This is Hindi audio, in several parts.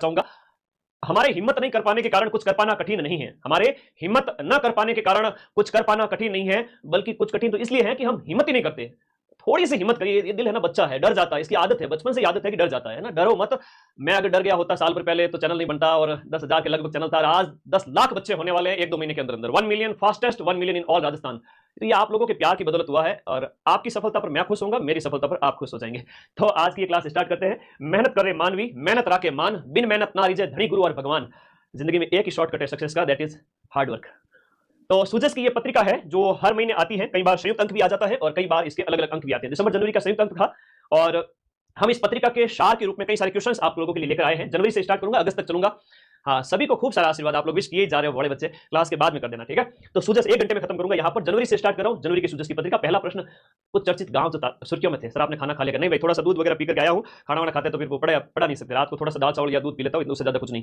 चाहूंगा, हमारे हिम्मत नहीं कर पाने के कारण कुछ कर पाना कठिन नहीं है। हमारे हिम्मत न कर पाने के कारण कुछ कर पाना कठिन नहीं है, बल्कि कुछ कठिन तो इसलिए है कि हम हिम्मत ही नहीं करते। थोड़ी सी हिम्मत करिए। ये दिल है ना, बच्चा है, डर जाता है, इसकी आदत है, बचपन से ही आदत है कि डर जाता है ना। डरो मत। मैं अगर डर गया होता साल भर पहले तो चैनल नहीं बनता, और 10,000 के लगभग चैनल था। आज 10 लाख बच्चे होने वाले हैं 1-2 महीने के अंदर अंदर। 1 million, fastest 1 million in all Rajasthan. तो ये आप लोगों के प्यार की बदौलत हुआ है, और आपकी सफलता पर मैं खुश होऊंगा, मेरी सफलता पर आप खुश हो जाएंगे। तो आज की ये क्लास स्टार्ट करते हैं। मेहनत करे मानवी, मेहनत राखे मान, बिन मेहनत ना रिजे धनी गुरु और भगवान। जिंदगी में एक ही शॉर्टकट है सक्सेस का, दैट इज हार्ड वर्क। तो सूजस की ये पत्रिका है जो हर महीने आती है। कई बार संयुक्त अंक भी आ जाता है और कई बार इसके अलग अलग अंक भी आते हैं। दिसंबर जनवरी का संयुक्त अंक था, और हम इस पत्रिका के सार के रूप में कई सारे क्वेश्चंस आप लोगों के लिए लेकर आए हैं। जनवरी से स्टार्ट करूंगा, अगस्त तक चलूंगा। हाँ, सभी को खूब सारा आशीर्वाद। आप लोग विश किए जा रहे हो, बड़े बच्चे, क्लास के बाद में कर देना, ठीक है। तो सूजस 1 घंटे में खत्म करूंगा। यहाँ पर जनवरी से स्टार्ट कर रहा हूँ। जनवरी की सूजस की पत्रिका। पहला प्रश्न, कुछ चर्चित गांव जो सुर्खियों में थे। सर आपने खाना खा लिया? नहीं भाई, थोड़ा सा दूध वगैरह पी करके आया हूँ। खाना वाना खाते तो फिर वो पढ़ा नहीं सकते। रात को थोड़ा सा दाल चावल या दूध पी लेता हूँ, उससे ज्यादा कुछ नहीं,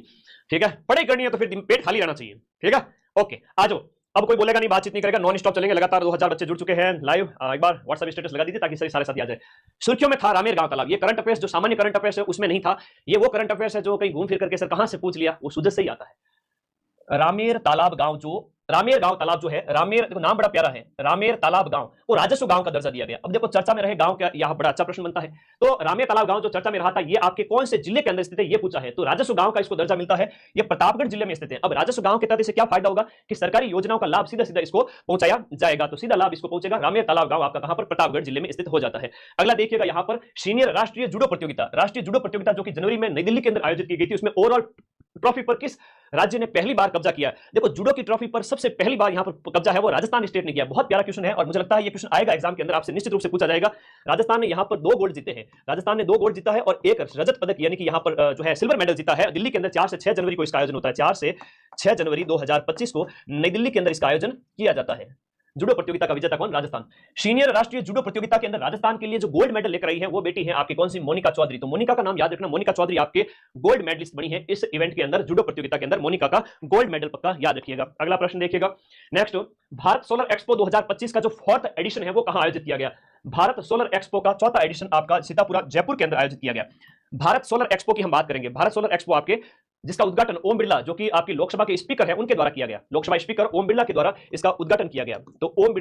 ठीक है। पढ़ाई करनी है तो फिर पेट खाली रहना चाहिए, ठीक है। ओके, आ जाओ। अब कोई बोलेगा नहीं, बातचीत नहीं करेगा, नॉन स्टॉप चलेंगे लगातार। 2000 बच्चे जुड़ चुके हैं लाइव। एक बार व्हाट्सएप स्टेटस लगा दीजिए ताकि सारे साथी आ जाए। सुर्खियों में था रामेर गांव तालाब। ये करंट अफेयर्स जो सामान्य करंट अफेयर्स है उसमें नहीं था। ये वो करंट अफेयर्स है जो कहीं घूम फिर करके सर कहां से पूछ लिया, वो सूजस से ही आता है। रामेर तालाब गांव, जो रामेर गांव तालाब जो है, रामेर, देखो नाम बड़ा प्यारा है, रामेर तालाब गांव को राजस्व गांव का दर्जा दिया गया। अब देखो चर्चा में रहे गांव क्या, यह बड़ा अच्छा प्रश्न बनता है। तो रामेर तालाब गांव जो चर्चा में रहा था, ये आपके कौन से जिले के अंदर स्थित है ये पूछा है। तो राजस्व गांव का इसको दर्जा मिलता है। ये प्रतापगढ़ जिले में स्थित है। अब राजस्व गांव के तहत इसे क्या फायदा होगा कि सरकारी योजनाओं का लाभ सीधा सीधा इसको पहुंचाया जाएगा। तो सीधा लाभ इसको पहुंचेगा। रामेर तालाब गांव आपका कहां पर? प्रतापगढ़ जिले में स्थित हो जाता है। अगला देखिएगा यहाँ पर, सीनियर राष्ट्रीय जूडो प्रतियोगिता। राष्ट्रीय जूडो प्रतियोगिता जो कि जनवरी में नई दिल्ली के अंदर आयोजित की गई थी, उसमें ओवरऑल ट्रॉफी पर किस राज्य ने पहली बार कब्जा किया? देखो जूडो की ट्रॉफी पर सबसे पहली बार यहां पर कब्जा है वो राजस्थान स्टेट ने किया। बहुत प्यारा क्वेश्चन है, और मुझे लगता है ये क्वेश्चन आएगा एग्जाम के अंदर, आपसे निश्चित रूप से पूछा जाएगा। राजस्थान ने यहां पर 2 गोल्ड जीते हैं। राजस्थान ने 2 गोल्ड जीता है और 1 रजत पदक यानी कि यहां पर जो है सिल्वर मेडल जीता है। दिल्ली के अंदर 4 से 6 जनवरी को इसका आयोजन होता है। 4 से 6 जनवरी 2025 को नई दिल्ली के अंदर इसका आयोजन किया जाता है। जूडो प्रतियोगिता का विजेता कौन? राजस्थान। सीनियर राष्ट्रीय जूडो प्रतियोगिता के अंदर राजस्थान के लिए जो गोल्ड मेडल लेकर आई है वो बेटी है आपकी कौन सी? मोनिका चौधरी। तो मोनिका का नाम याद रखना, मोनिका चौधरी आपके गोल्ड मेडलिस्ट बनी है इस इवेंट के अंदर। जूडो प्रतियोगिता के अंदर मोनिका का गोल्ड मेडल पक्का याद रखिएगा। अगला प्रश्न देखिएगा नेक्स्ट, भारत सोलर एक्सपो 2025 का जो 4th एडिशन है वो कहां आयोजित किया गया? भारत सोलर एक्सपो का 4था एडिशन आपका सीतापुरा जयपुर के अंदर आयोजित किया गया। भारत सोलर एक्सपो की हम बात करेंगे। भारत सोलर एक्सपो आपके जिसका उद्घाटन ओम बिरला, जो कि आपकी लोकसभा के स्पीकर है, उनके द्वारा किया गया। लोकसभा स्पीकर ओम बिरला के द्वारा इसका उद्घाटन किया गया। तो ओम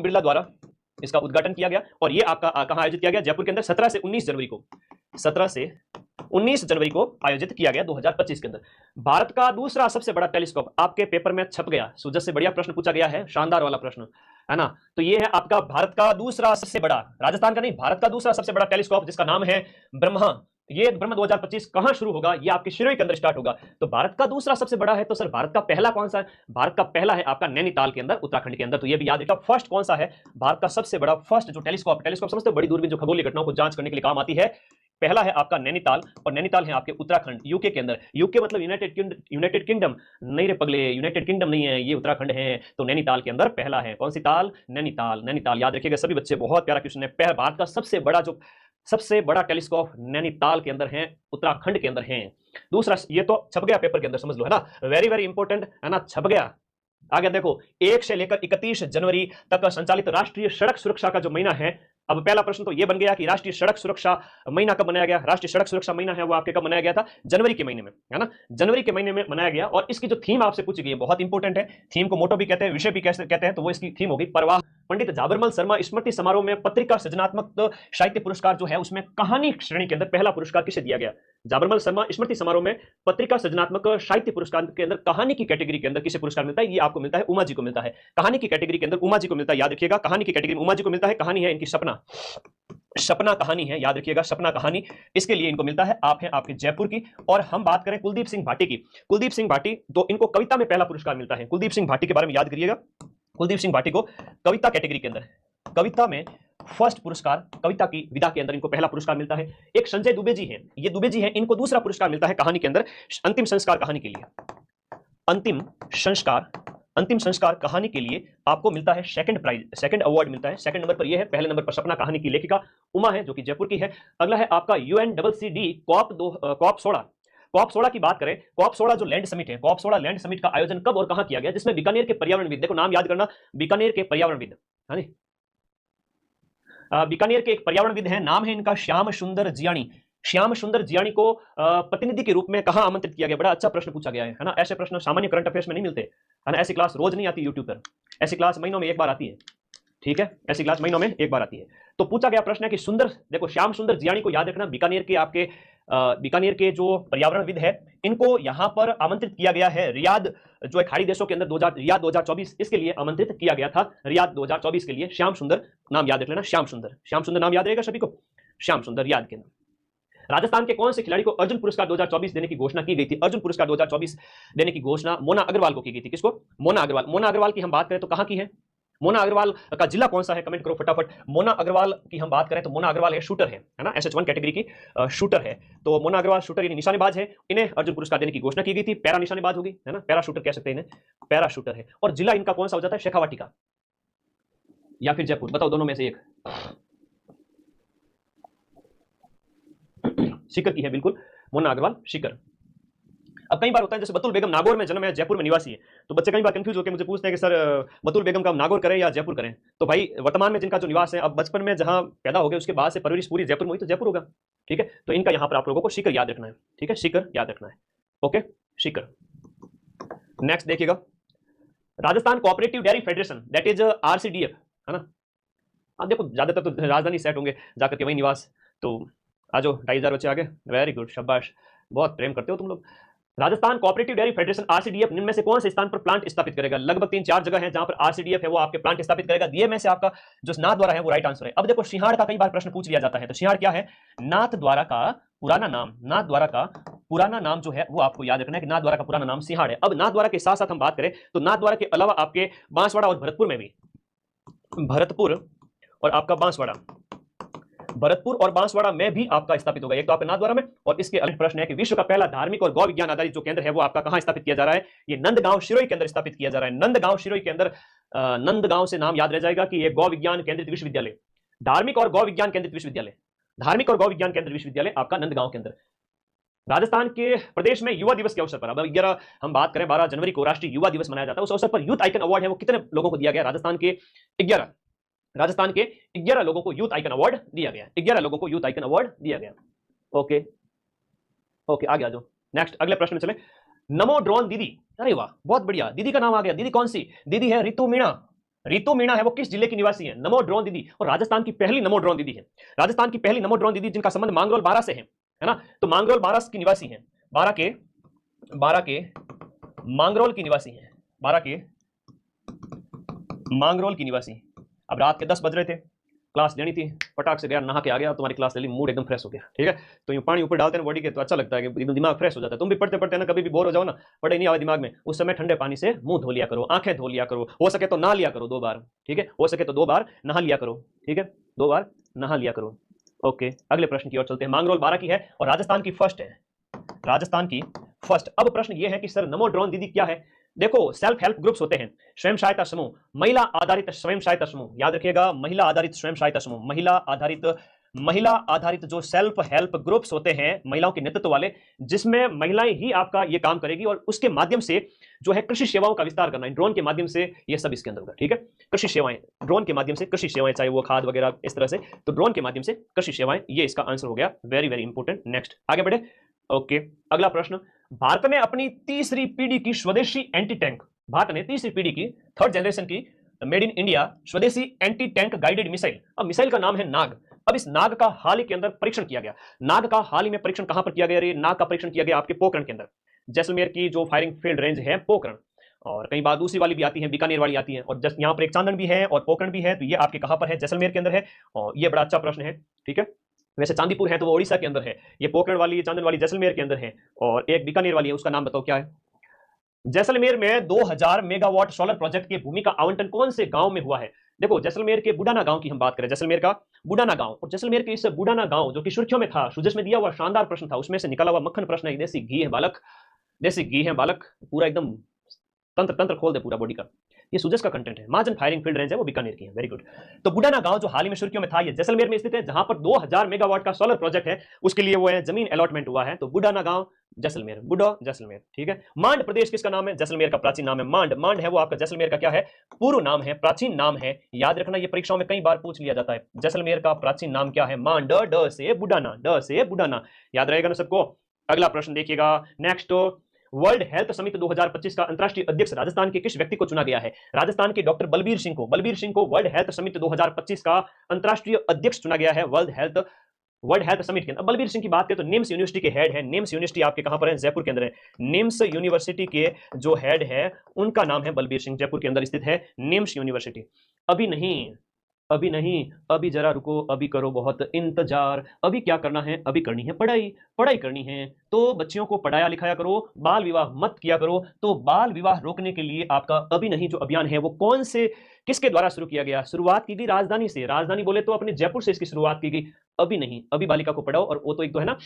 बिरला द्वारा इसका उद्घाटन किया गया। और ये आपका कहां आयोजित किया गया? जयपुर के अंदर 17 से 19 जनवरी को, 17 से 19 जनवरी को आयोजित किया गया 2025 के अंदर। भारत का दूसरा सबसे बड़ा टेलीस्कोप आपके पेपर में छप गया। सूजस से बढ़िया प्रश्न पूछा गया है, शानदार वाला प्रश्न है ना। तो ये है आपका भारत का दूसरा सबसे बड़ा, राजस्थान का नहीं, भारत का दूसरा सबसे बड़ा टेलीस्कोप, जिसका नाम है ब्रह्मा। ये ब्रह्म 2025 कहां शुरू होगा? ये आपके शिरोई के अंदर स्टार्ट होगा। तो भारत का दूसरा सबसे बड़ा है, तो सर भारत का पहला कौन सा है? भारत का पहला है आपका नैनीताल के अंदर, उत्तराखंड के अंदर। तो ये भी याद रखिएगा। फर्स्ट कौन सा है? भारत का सबसे बड़ा फर्स्ट जो टेलीस्कोप समझते हो, बड़ी दूरबीन जो खगोलीय घटनाओं को जांच करने के लिए काम आती है, पहला है आपका नैनीताल। और नैनीताल है आपके उत्तराखंड, यूके के अंदर। यूके मतलब यूनाइटेड किंगडम नहीं रे पगले, यूनाइटेड किंगडम नहीं है, ये उत्तराखंड है। तो नैनीताल के अंदर पहला है। कौन सी ताल? नैनीताल। नैनीताल याद रखिएगा सभी बच्चे, बहुत प्यारा क्वेश्चन है। भारत का सबसे बड़ा टेलीस्कोप नैनीताल के अंदर है, उत्तराखंड के अंदर है। दूसरा, ये तो छप गया पेपर के अंदर, समझ लो, है ना। वेरी वेरी इंपॉर्टेंट है ना, छप गया। आगे देखो, 1 से लेकर 31 जनवरी तक संचालित राष्ट्रीय सड़क सुरक्षा का जो महीना है। अब पहला प्रश्न तो यह बन गया कि राष्ट्रीय सड़क सुरक्षा महीना कब मनाया गया? राष्ट्रीय सड़क सुरक्षा महीना है वो आपके कब मनाया गया था? जनवरी के महीने में, है ना। जनवरी के महीने में मनाया गया। और इसकी जो थीम आपसे पूछी गई है बहुत इंपॉर्टेंट है। थीम को मोटो भी कहते हैं, विषय भी कहते हैं। तो वो इसकी थीम होगी परवाह। पंडित झाबरमल शर्मा स्मृति समारोह में पत्रिका सृजनात्मक साहित्य पुरस्कार जो है उसमें कहानी श्रेणी के अंदर पहला पुरस्कार किसे दिया गया? झाबरमल शर्मा स्मृति समारोह में पत्रिका सृजनात्मक साहित्य पुरस्कार के अंदर कहानी की कैटेगरी के अंदर किसे पुरस्कार मिलता है? ये आपको मिलता है, उमा जी को मिलता है। कहानी की कैटेगरी के अंदर उमा जी को मिलता है, याद रखिएगा। कहानी की कैटेगरी में उमा जी को मिलता है। कहानी है इनकी सपना कहानी है, याद रखिएगा, सपना कहानी। इसके लिए इनको मिलता है। आप हैं आपके जयपुर की। और हम बात करें कुलदीप सिंह भाटी की। कुलदीप सिंह भाटी, तो इनको कविता में पहला पुरस्कार मिलता है। कुलदीप सिंह भाटी के बारे में याद करिएगा। कुलदीप सिंह भाटी को कविता कैटेगरी के अंदर, कविता में फर्स्ट पुरस्कार, कविता की विधा के अंदर इनको पहला पुरस्कार मिलता है। एक संजय दुबे जी हैं, ये दुबे जी हैं, इनको दूसरा पुरस्कार मिलता है कहानी के अंदर, अंतिम संस्कार कहानी के लिए। अंतिम संस्कार कहानी के लिए आपको मिलता है सेकंड प्राइज, सेकंड अवार्ड मिलता है। सेकंड नंबर पर यह है, पहले नंबर पर सपना कहानी की लेखिका उमा है जो कि जयपुर की है। अगला है आपका UNCCD कॉप 16। कॉप 16 की बात करें, कॉप 16 जो लैंड समिट है, कॉप 16 लैंड समिट का आयोजन कब और कहां किया गया? जिसमें बीकानेर के पर्यावरणविद, देखो नाम याद करना, बीकानेर के पर्यावरणविद, है नी, बीकानेर के एक पर्यावरणविद हैं, नाम है इनका श्याम सुंदर जियाणी। श्याम सुंदर जियानी को प्रतिनिधि के रूप में कहां आमंत्रित किया गया? बड़ा अच्छा प्रश्न पूछा गया है ना। ऐसे प्रश्न सामान्य करंट अफेयर्स में नहीं मिलते, है ना। ऐसी क्लास रोज नहीं आती यूट्यूब पर, ऐसी क्लास महीनों में एक बार आती है, ठीक है। ऐसी क्लास महीनों में एक बार आती है। तो पूछा गया प्रश्न है कि सुंदर, देखो श्याम सुंदर जियानी को याद रखना, बीकानेर के जो पर्यावरणविद है, इनको यहां पर आमंत्रित किया गया है रियाद, जो है खाड़ी देशों के अंदर रियाद 2024, इसके लिए आमंत्रित किया गया था। रियाद 2024 के लिए श्याम सुंदर नाम याद रख लेना, श्याम सुंदर नाम याद रहेगा सभी को, श्याम सुंदर रियाद के अंदर। राजस्थान के कौन से खिलाड़ी को अर्जुन पुरस्कार 2024 देने की घोषणा की गई थी? अर्जुन पुरस्कार 2024 देने की घोषणा मोना अग्रवाल को की गई थी। किसको? मोना अग्रवाल। मोना अग्रवाल की हम बात करें तो कहां की है? मोना अग्रवाल का जिला कौन सा है? कमेंट करो फटाफट। मोना अग्रवाल की हम बात करें तो मोना अग्रवाल है शूटर है ना, SH1 कैटेगरी की शूटर है। तो मोना अग्रवाल शूटर यानी निशानेबाज है, इन्हें अर्जुन पुरस्कार देने की घोषणा की गई थी। पैरा निशानेबाज होगी, है ना, पैरा शूटर कह सकते हैं इन्हें, पैरा शूटर है। और जिला इनका कौन सा हो जाता है? शेखावाटी का या फिर जयपुर, बताओ दोनों में से एक। सीकर की है बिल्कुल, मोना अग्रवाल सीकर। अब कई बार होता है जैसे बतुल बेगम नागौर में जन्म है, जयपुर में निवासी है, तो बच्चे कई बार कंफ्यूज होकर मुझे पूछते हैं कि सर बतुल बेगम का हम नागौर करें या जयपुर करें? तो भाई वर्तमान में जिनका जो निवास है, अब बचपन में जहां पैदा हो गए उसके बाद से परवरिश पूरी जयपुर में हुई तो जयपुर होगा, ठीक है। तो इनका यहां पर आप लोगों को सीकर याद रखना है, ठीक है, सीकर याद रखना है, ओके सीकर। नेक्स्ट देखिएगा, Rajasthan cooperative dairy federation, that is RCDF, है ना। अब देखो ज्यादातर तो राजधानी सेट होंगे जाकर के वही निवास, तो आज 2,500 बच्चे आगे, वेरी गुड, शाबाश, बहुत प्रेम करते हो तुम लोग। Rajasthan cooperative dairy federation RCDF निम्न में से कौन से स्थान पर प्लांट स्थापित करेगा? लगभग 3-4 जगह है जहां पर RCDF है वो आपके प्लांट स्थापित करेगा। दिए में से आपका जो नाथद्वारा है वो राइट आंसर है। अब देखो सिंहाड़ का कई बार प्रश्न पूछ लिया जाता है, तो सिंहाड़ क्या है? नाथद्वारा का पुराना नाम, नाथद्वारा का पुराना नाम जो है वो आपको याद रखना है कि नाथद्वारा का पुराना नाम सिंहाड़ है। अब नाथद्वारा के साथ साथ हम बात करें तो नाथद्वारा के अलावा आपके बांसवाड़ा और भरतपुर में भी, भरतपुर और आपका बांसवाड़ा, भरतपुर और बांसवाड़ा में भी आपका स्थापित होगा, एक तो आपके नाथद्वारा में। और इसके अगले प्रश्न है कि विश्व का पहला धार्मिक और गौ विज्ञान आधारित जो केंद्र है वो आपका कहां स्थापित किया जा रहा है? ये नंदगांव शिरोई के अंदर स्थापित किया जा रहा है। नंदगांव शिरोई के अंदर, नंदगांव से नाम याद रह जाएगा कि ये गौ विज्ञान केंद्रित विश्वविद्यालय, धार्मिक और गौ विज्ञान केंद्रित विश्वविद्यालय, धार्मिक और गौ विज्ञान केंद्रित विश्वविद्यालय आपका नंदगांव के अंदर। राजस्थान के प्रदेश में युवा दिवस के अवसर पर, अब 11 हम बात करें, 12 जनवरी को राष्ट्रीय युवा दिवस मनाया जाता है। उस अवसर पर यूथ आइकन अवार्ड है वो कितने लोगों को दिया गया? राजस्थान के 11 लोगों को यूथ आइकन अवार्ड दिया गया, 11 लोगों को यूथ आइकन अवार्ड दिया गया। ओके ओके, आगे आ जाओ, नेक्स्ट अगले प्रश्न में चले। नमो ड्रोन दीदी, अरे वाह बहुत बढ़िया, दीदी का नाम आ गया। दीदी कौन सी दीदी है? रितु मीणा। रितु मीणा है वो किस जिले की निवासी है? नमो ड्रोन दीदी, और राजस्थान की पहली नमो ड्रोन दीदी है, राजस्थान की पहली नमो ड्रोन दीदी जिनका संबंध मांगरोल 12 से है ना। तो मांगरोल 12 की निवासी है, 12 के मांगरोल की निवासी है, 12 के मांगरोल की निवासी। अब रात के 10 बज रहे थे, क्लास लेनी थी, फटाक से गया, नहा के आ गया, तुम्हारी क्लास ले ली, मूड एकदम फ्रेश हो गया, ठीक है। तो यूं पानी ऊपर डालते हैं बॉडी के तो अच्छा लगता है कि एकदम दिमाग फ्रेश हो जाता है। तुम भी पढ़ते पढ़ते ना कभी भी बोर हो जाओ ना, पढ़े नहीं आवे दिमाग में, उस समय ठंडे पानी से मुंह धो लिया करो, आंखें धो लिया करो, हो सके तो नहा लिया करो 2 बार, ठीक है, हो सके तो 2 बार नहा लिया करो, ठीक है, 2 बार नहा लिया करो। ओके, अगले प्रश्न की ओर चलते हैं। मांगरोल 12 की है और राजस्थान की फर्स्ट है, राजस्थान की फर्स्ट। अब प्रश्न ये है कि सर नमो ड्रोन दीदी क्या है? देखो सेल्फ हेल्प ग्रुप्स होते हैं, स्वयं सहायता समूह, महिला आधारित स्वयं सहायता समूह, याद रखिएगा, महिला आधारित स्वयं सहायता समूह, महिला आधारित जो सेल्फ हेल्प ग्रुप्स होते हैं, महिलाओं के नेतृत्व वाले, जिसमें महिलाएं ही आपका ये काम करेगी और उसके माध्यम से जो है कृषि सेवाओं का विस्तार करना है, ड्रोन के माध्यम से ये सब इसके अंदर होगा, ठीक है। कृषि सेवाएं, ड्रोन के माध्यम से कृषि सेवाएं, चाहे वो खाद वगैरह इस तरह से, तो ड्रोन के माध्यम से कृषि सेवाएं, ये इसका आंसर हो गया, वेरी वेरी इंपॉर्टेंट। नेक्स्ट आगे बढ़े। ओके, अगला प्रश्न, भारत ने अपनी तीसरी पीढ़ी की स्वदेशी एंटी टैंक, भारत ने तीसरी पीढ़ी की, 3rd जनरेशन की मेड इन इंडिया स्वदेशी एंटी टैंक गाइडेड मिसाइल, अब मिसाइल का नाम है नाग। अब इस नाग का हाल ही के अंदर परीक्षण किया गया। नाग का हाल ही में परीक्षण कहां पर किया गया? रे नाग का परीक्षण किया गया आपके पोखरण के अंदर, जैसलमेर की जो फायरिंग फील्ड रेंज है पोखरण, और कई बार दूसरी वाली भी आती है, बीकानेर वाली आती है, और यहाँ पर एक चांदन भी है और पोखरण भी है, तो ये आपके कहां पर है? जैसलमेर के अंदर है। और ये बड़ा अच्छा प्रश्न है, ठीक है। वैसे चांदीपुर है तो वो ओडिशा के अंदर है, ये पोखरण वाली, ये चांदन वाली जैसलमेर के अंदर है, और एक बीकानेर वाली है, उसका नाम बताओ क्या है? जैसलमेर में 2000 मेगावाट सोलर प्रोजेक्ट के भूमि का आवंटन कौन से गांव में हुआ है? देखो जैसलमेर के बुडाना गांव की हम बात करें, जैसलमेर का बुडाना गांव, और जैसलमेर के इस बुडाना गांव जो कि सुर्खियों में था, सुजस में दिया हुआ शानदार प्रश्न था, उसमें से निकला हुआ मक्खन प्रश्न है, देसी घी है बालक, देसी घी है बालक, पूरा एकदम तंत्र खोल दे पूरा बॉडी का, ये सुजस का कंटेंट है। महाजन फायरिंग फील्ड रेंज है वो बीकानेर की है, वेरी गुड। तो बुडाना गांव जो हाल ही में सुर्खियों में था, ये जैसलमेर में स्थित है, जहां पर 2000 मेगावाट का सोलर प्रोजेक्ट है, उसके लिए वो है जमीन अलॉटमेंट हुआ है। तो बुडाना गांव जैसलमेर, बुडो जैसलमेर, ठीक है। मांड प्रदेश किसका नाम है? जैसलमेर का प्राचीन नाम है मांड। मांड है वो आपका जैसलमेर का क्या है? पूर्व नाम है, प्राचीन नाम है। याद रखना, ये परीक्षाओं में कई बार पूछ लिया जाता है। जैसलमेर का प्राचीन नाम क्या है? मांड, ड से बुडाना, ड से बुडाना। याद रहेगा ना सबको? अगला प्रश्न देखिएगा, नेक्स्ट। वर्ल्ड हेल्थ समिट 2025 का अंतरराष्ट्रीय अध्यक्ष राजस्थान के किस व्यक्ति को चुना गया है? राजस्थान के डॉक्टर बलबीर सिंह को, बलबीर सिंह को वर्ल्ड हेल्थ समिट 2025 का अंतरराष्ट्रीय अध्यक्ष चुना गया है। वर्ल्ड हेल्थ समिट के अंदर बलबीर सिंह की बात करें तो निम्स यूनिवर्सिटी के हेड है। निम्स यूनिवर्सिटी आपके कहां पर है? जयपुर के अंदर है। निम्स यूनिवर्सिटी के जो हेड है उनका नाम है बलबीर सिंह, जयपुर के अंदर स्थित है निम्स यूनिवर्सिटी। अभी नहीं, अभी नहीं, अभी जरा रुको, अभी करो बहुत इंतजार। अभी क्या करना है? अभी करनी है पढ़ाई, पढ़ाई करनी है तो बच्चियों को पढ़ाया लिखाया करो, बाल विवाह मत किया करो। तो बाल विवाह रोकने के लिए आपका अभी नहीं जो अभियान है वो कौन से, किसके द्वारा शुरू किया गया? शुरुआत की गई राजधानी से। राजधानी बोले तो अपने जयपुर से इसकी शुरुआत की गई। अभी नहीं, अभी बालिका को पढ़ाओ। और वो तो एक तो है ना,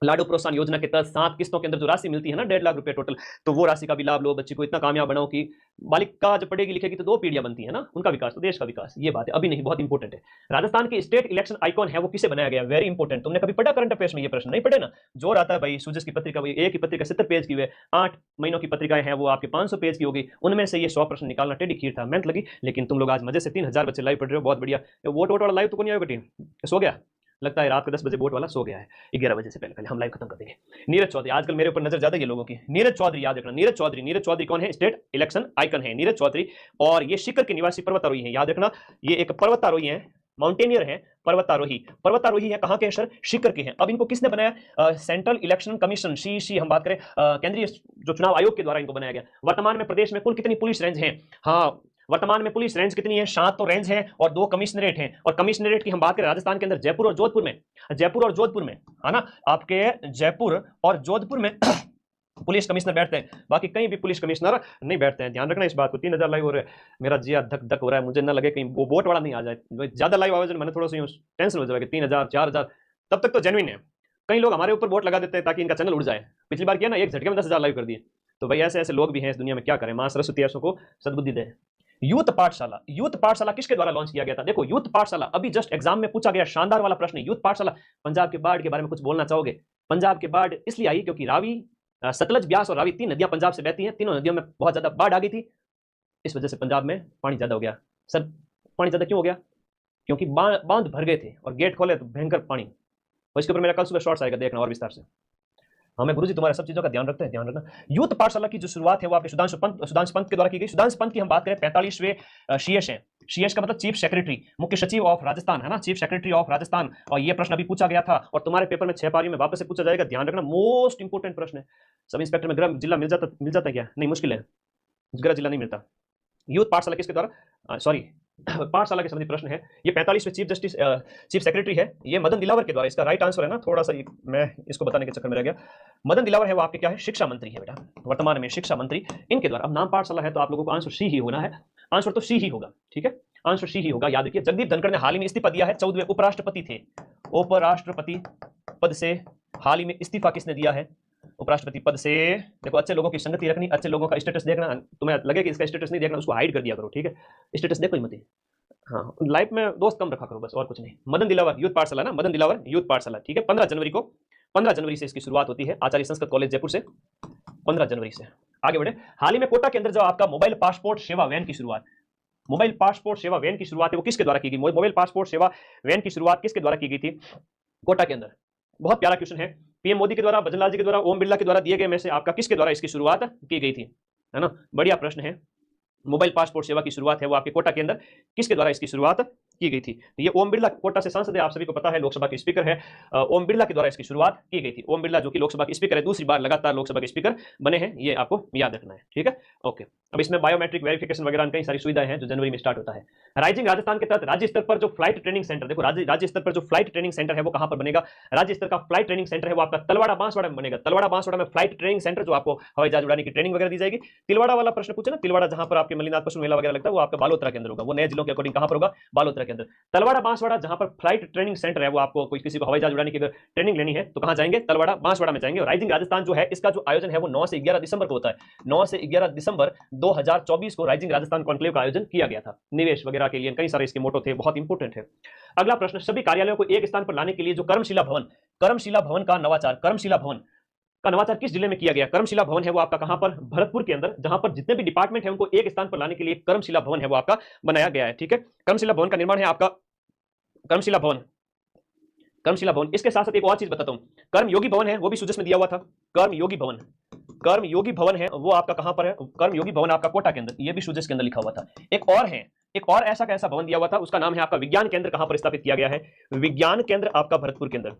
लाडो प्रोत्साहन योजना के तहत 7 किस्तों के अंदर जो राशि मिलती है ना, 1.5 लाख रुपए टोटल, तो वो राशि का भी लाभ लो। बच्ची को इतना कामयाब बनाओ कि बालिका जब पढ़ेगी लिखेगी तो 2 पीढ़ियां बनती है ना, उनका विकास तो देश का विकास। ये बात है, अभी नहीं, बहुत इंपॉर्टेंट है। राजस्थान के स्टेट इलेक्शन आइकॉन है वो किसे बनाया गया? Very important. तुमने कभी पढ़ा करंट अफेयर्स में ये प्रश्न? नहीं पढ़े ना? जोर आता है भाई। सूजस की पत्रिका, भाई एक ही पत्रिका 70 पेज की हुई, 8 महीनों की पत्रिकाएं हैं वो आपके 500 पेज की होगी। उनमें से ये 100 प्रश्न निकालना टेढ़ी खीर था, मेहनत लगी। लेकिन तुम लोग आज मजे से 3000 बच्चे लाइव पढ़ रहे हो, बहुत बढ़िया। वोट वोट वाला लाइव तो कौन आएगा? कठिन सो गया लगता है, रात को 10 बजे वोट वाला सो गया है। 11 बजे से पहले पहले हम लाइव खत्म कर देंगे। नीरज चौधरी, आजकल मेरे ऊपर नजर ज्यादा ये लोगों की। नीरज चौधरी याद रखना, नीरज चौधरी। नीरज चौधरी कौन है? स्टेट इलेक्शन आइकन है नीरज चौधरी। और ये शिखर के निवासी पर्वतारोही है, याद रखना। ये एक पर्वतारोही है, माउंटेनियर है, पर्वतारोही। पर्वतारोही है, कहां के हैं सर? शिखर के हैं। अब इनको किसने बनाया? सेंट्रल इलेक्शन कमीशन, सी हम बात करें, केंद्रीय जो चुनाव आयोग के द्वारा इनको बनाया गया। वर्तमान में प्रदेश में कुल कितनी पुलिस रेंज है? हाँ, वर्तमान में पुलिस रेंज कितनी है? 7 तो रेंज है और 2 कमिश्नरेट हैं। और कमिश्नरेट की हम बात करें राजस्थान के अंदर जयपुर और जोधपुर में, जयपुर और जोधपुर में, है ना, आपके जयपुर और जोधपुर में पुलिस कमिश्नर बैठते हैं। बाकी कहीं भी पुलिस कमिश्नर नहीं बैठते हैं। ध्यान रखना इस बात को। 3000 लाइव हो रहा है, मेरा जिया धक धक हो रहा है। मुझे ना लगे कहीं वो वोट वाला नहीं आ जाए, ज्यादा लाइव आवाज मैंने थोड़ा सा टेंशन हो जाएगा। 3000 4000 तब तक तो जेन्युइन है। कई लोग हमारे ऊपर वोट लगा देते हैं ताकि इनका चैनल उड़ जाए। पिछली बार किया ना, एक झटके में 10,000 लाइव कर दिए। तो भाई ऐसे ऐसे लोग भी हैं इस दुनिया में, क्या करें? मां सरस्वती ऐसों को सद्बुद्धि दे। यूथ पाठशाला, यूथ पाठशाला किसके द्वारा लॉन्च किया गया था? देखो, यूथ पाठशाला अभी जस्ट एग्जाम में पूछा गया, शानदार वाला प्रश्न है। यूथ पाठशाला, पंजाब के बाढ़ के बारे में कुछ बोलना चाहोगे? पंजाब के बाढ़ इसलिए आई क्योंकि रावी, सतलज, ब्यास और रावी 3 नदियां पंजाब से बहती हैं। तीनों नदियों में बहुत ज्यादा बाढ़ आ गई थी। इस वजह से पंजाब में पानी ज्यादा हो गया। सर, पानी ज्यादा क्यों हो गया? क्योंकि बांध भर गए थे और गेट खोले तो भयंकर पानी। और इसके ऊपर मेरा कल सुबह शॉर्ट्स आएगा, देखना और विस्तार से। हमें गुरुजी तुम्हारे सब चीजों का ध्यान रखते हैं, ध्यान रखना। यूथ पाठशाला की जो शुरुआत है वो आपके सुधांशु पंत के द्वारा की गई। सुधांशु पंत की हम बात करें 45वें शीएस हैं। शीएस का मतलब चीफ सेक्रेटरी, मुख्य सचिव ऑफ राजस्थान, है ना, चीफ सेक्रेटरी ऑफ राजस्थान। और ये प्रश्न अभी पूछा गया था और तुम्हारे पेपर में 6 पारी में वापस से पूछा जाएगा, ध्यान रखना। मोस्ट इंपोर्टेंट प्रश्न है। सब इंस्पेक्टर में गृह जिला मिल जाता क्या? नहीं, मुश्किल है, गृह जिला नहीं मिलता। यूथ पाठशाला किसके द्वारा, सॉरी, पाठशाला के संबंधी प्रश्न है। ये 45वें चीफ सेक्रेटरी है, ये मदन दिलावर के द्वारा। इसका राइट आंसर है ना, थोड़ा सा मैं इसको बताने के चक्कर में रह गया। मदन दिलावर है वो आपके क्या है? शिक्षा मंत्री है बेटा, वर्तमान में शिक्षा मंत्री इनके द्वारा। अब नाम पाठशाला है तो आप लोगों को आंसर सी ही होना है। आंसर तो सी ही होगा, ठीक है, आंसर सी ही होगा। याद रखिए, जगदीप धनखड़ ने हाल ही में इस्तीफा दिया है। 14वें उपराष्ट्रपति थे। उपराष्ट्रपति पद से हाल ही में इस्तीफा किसने दिया है? उपराष्ट्रपति पद से। देखो, अच्छे लोगों की संगति रखनी, अच्छे लोगों का स्टेटस देखना। तुम्हें लगे कि इसका स्टेटस नहीं देखना, उसको हाइड कर दिया करो, ठीक है? स्टेटस देखो ही मत। हाँ, लाइफ में दोस्त कम रखा करो, बस, और कुछ नहीं। मदन दिलावर यूथ पाठशाला ना, मदन दिलावर यूथ पाठशाला, ठीक है। 15 जनवरी से इसकी शुरुआत होती है, आचार्य संस्कृत कॉलेज जयपुर से। 15 जनवरी से आगे बढ़े। हाल ही में कोटा के अंदर जो आपका मोबाइल पासपोर्ट सेवा वैन की शुरुआत, मोबाइल पासपोर्ट सेवा वैन की शुरुआत है वो किसके द्वारा की गई? मोबाइल पासपोर्ट सेवा वैन की शुरुआत किसके द्वारा की गई थी कोटा के अंदर? बहुत प्यारा क्वेश्चन है। पीएम मोदी के द्वारा, भजनलाल जी के द्वारा, ओम बिरला के द्वारा दिए गए में से आपका किसके द्वारा इसकी शुरुआत की गई थी? है ना, बढ़िया प्रश्न है। मोबाइल पासपोर्ट सेवा की शुरुआत है वो आपके कोटा के अंदर किसके द्वारा इसकी शुरुआत की गई थी? ये ओम बिरला, कोटा से सांसद है, आप सभी को पता है, लोकसभा के स्पीकर है। ओम बिरला के द्वारा इसकी शुरुआत की गई थी। ओम बिरला जो कि लोकसभा के स्पीकर है, दूसरी बार लगातार लोकसभा के स्पीकर बने हैं, ये आपको याद रखना है, ठीक है, ओके। अब इसमें बायोमेट्रिक वेरिफिकेशन वगैरह कई सारी सुविधाएं हैं जो जनवरी में स्टार्ट होता है। राइजिंग राजस्थान के तहत राज्य स्तर पर जो फ्लाइट ट्रेनिंग सेंटर, देखो राज्य स्तर पर जो फ्लाइट ट्रेनिंग सेंटर है वो कहां पर बनेगा? राज्य स्तर का फ्लाइट ट्रेनिंग सेंटर है वो आपका तलवाड़ा बांसवाड़ा में बनेगा। तलवाड़ा बांसवाड़ा में फ्लाइट ट्रेनिंग सेंटर, जो आपको हवाई जहाज उड़ाने की ट्रेनिंग वगैरह दी जाएगी। तिलवाड़ा वाला प्रश्न पूछे ना, तिलवाड़ा जहां पर आपके मल्लिनाथ पशु मेला वगैरह लगता है वो आपका बालोतरा के अंदर होगा। वो नए जिलों के अकॉर्डिंग कहां पर होगा? बालोतरा के अंदर। तलवाड़ा बांसवाड़ा जहां पर फ्लाइट ट्रेनिंग सेंटर है, वो आपको कोई किसी को हवाई जहाज उड़ाने की ट्रेनिंग लेनी है तो कहां जाएंगे? तलवाड़ा बांसवाड़ा में जाएंगे। और राइजिंग राजस्थान जो है, इसका जो आयोजन है वो 9 से 11 दिसंबर को होता है। 9 से 11 दिसंबर 2024 को राइजिंग राजस्थान कॉन्क्लेव का आयोजन किया गया था, निवेश वगैरह के लिए। कई सारे इसके मोटो थे, बहुत इंपोर्टेंट है। अगला प्रश्न, सभी कार्यालयों को एक स्थान पर लाने के लिए जो कर्मशिला भवन का नवाचार, कर्मशिला भवन का नवाचार किस जिले में किया गया? कर्मशिला भवन है वो आपका कहां पर? भरतपुर के अंदर, जहां पर जितने भी डिपार्टमेंट है उनको एक स्थान पर लाने के लिए कर्मशिला भवन है वो आपका बनाया गया है। ठीक है, कर्मशिला भवन का निर्माण है आपका कर्मशिला भवन। कर्मशिला भवन, इसके साथ साथ एक और चीज बताता हूं, कर्मयोगी भवन है वो भी सुजस में दिया हुआ था। कर्मयोगी भवन, कर्मयोगी भवन है वो आपका कहां पर है? कर्मयोगी भवन आपका कोटा के अंदर, ये भी सुजस के अंदर लिखा हुआ था। एक और है, एक और ऐसा कैसा भवन दिया हुआ था, उसका नाम है आपका विज्ञान केंद्र। कहां पर स्थापित किया गया है? विज्ञान केंद्र आपका भरतपुर के अंदर।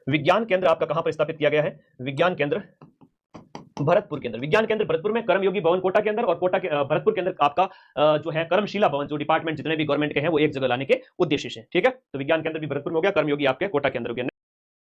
विज्ञान केंद्र आपका कहां पर स्थापित किया गया है? विज्ञान केंद्र भरतपुर के अंदर। विज्ञान केंद्र भरतपुर में, कर्मयोगी भवन कोटा के अंदर, और कोटा के भरतपुर के अंदर आपका जो है कर्मशिला भवन, जो डिपार्टमेंट जितने भी गवर्नमेंट के हैं वो एक जगह लाने के उद्देश्य से। ठीक है, तो विज्ञान केंद्र भी भरतपुर में हो गया, कर्मयोगी आपके कोटा के अंदर हो गया।